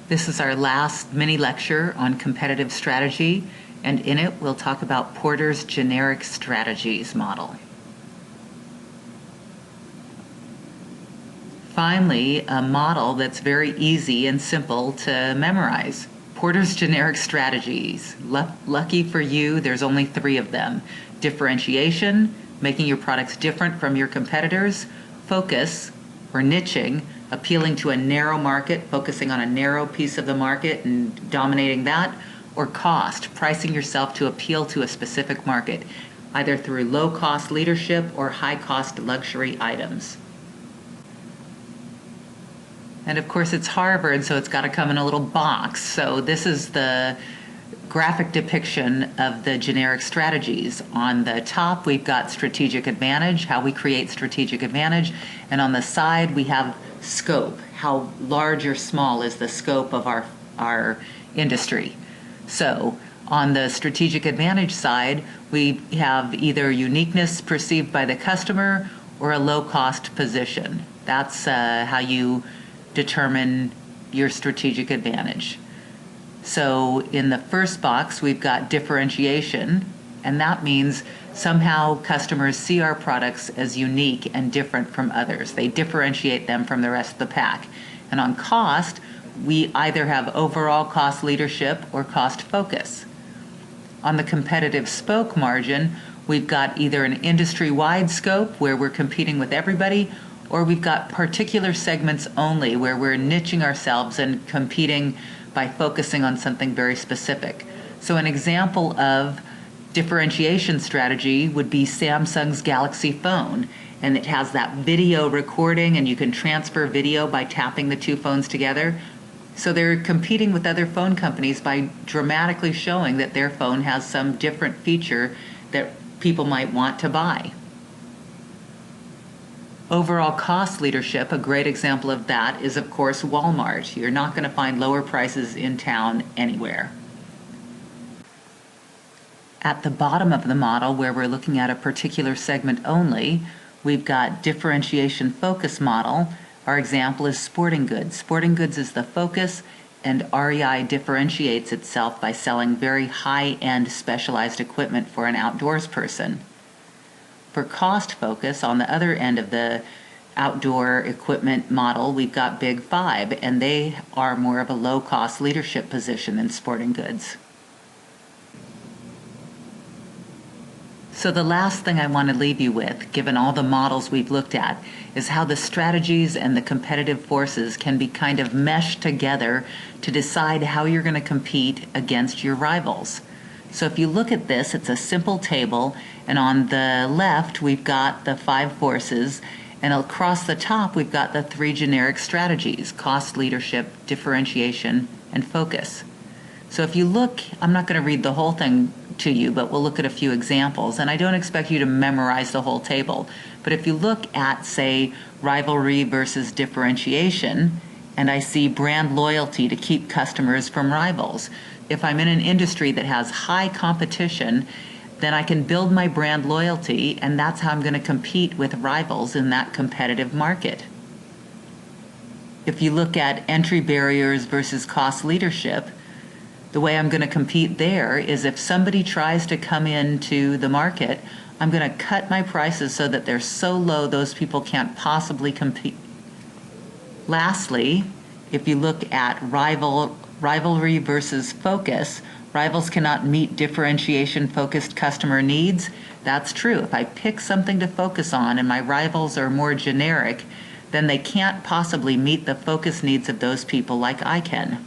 This is our last mini lecture on competitive strategy, and in it we'll talk about Porter's generic strategies model. Finally, a model that's very easy and simple to memorize. Porter's generic strategies. Lucky for you, there's only 3 of them. Differentiation, making your products different from your competitors. Focus, or niching, appealing to a narrow market, focusing on a narrow piece of the market and dominating that. Or cost, pricing yourself to appeal to a specific market, either through low-cost leadership or high-cost luxury items. And of course it's Harvard, so it's got to come in a little box. So this is the graphic depiction of the generic strategies. On the top we've got strategic advantage, how we create strategic advantage, and on the side we have scope, how large or small is the scope of our industry. So on the strategic advantage side, we have either uniqueness perceived by the customer or a low-cost position. That's how you determine your strategic advantage. So in the first box, we've got differentiation, and that means somehow customers see our products as unique and different from others. They differentiate them from the rest of the pack. And on cost, we either have overall cost leadership or cost focus. On the competitive spoke margin, we've got either an industry-wide scope where we're competing with everybody, or we've got particular segments only where we're niching ourselves and competing by focusing on something very specific. So an example of differentiation strategy would be Samsung's Galaxy phone, and it has that video recording, and you can transfer video by tapping the 2 phones together. So they're competing with other phone companies by dramatically showing that their phone has some different feature that people might want to buy. Overall cost leadership, a great example of that is of course Walmart. You're not going to find lower prices in town anywhere. At the bottom of the model, where we're looking at a particular segment only, we've got differentiation focus model. Our example is sporting goods. Sporting goods is the focus, and REI differentiates itself by selling very high-end specialized equipment for an outdoors person. For cost focus, on the other end of the outdoor equipment model, we've got Big 5, and they are more of a low-cost leadership position than sporting goods. So the last thing I want to leave you with, given all the models we've looked at, is how the strategies and the competitive forces can be kind of meshed together to decide how you're going to compete against your rivals. So if you look at this, it's a simple table, and on the left we've got the 5 forces, and across the top we've got the 3 generic strategies: cost leadership, differentiation, and focus. So if you look, I'm not going to read the whole thing to you, but we'll look at a few examples, and I don't expect you to memorize the whole table. But if you look at, say, rivalry versus differentiation, and I see brand loyalty to keep customers from rivals. If I'm in an industry that has high competition, then I can build my brand loyalty, and that's how I'm going to compete with rivals in that competitive market. If you look at entry barriers versus cost leadership, the way I'm going to compete there is if somebody tries to come into the market, I'm going to cut my prices so that they're so low those people can't possibly compete. Lastly, if you look at rivalry versus focus, rivals cannot meet differentiation-focused customer needs. That's true. If I pick something to focus on and my rivals are more generic, then they can't possibly meet the focus needs of those people like I can.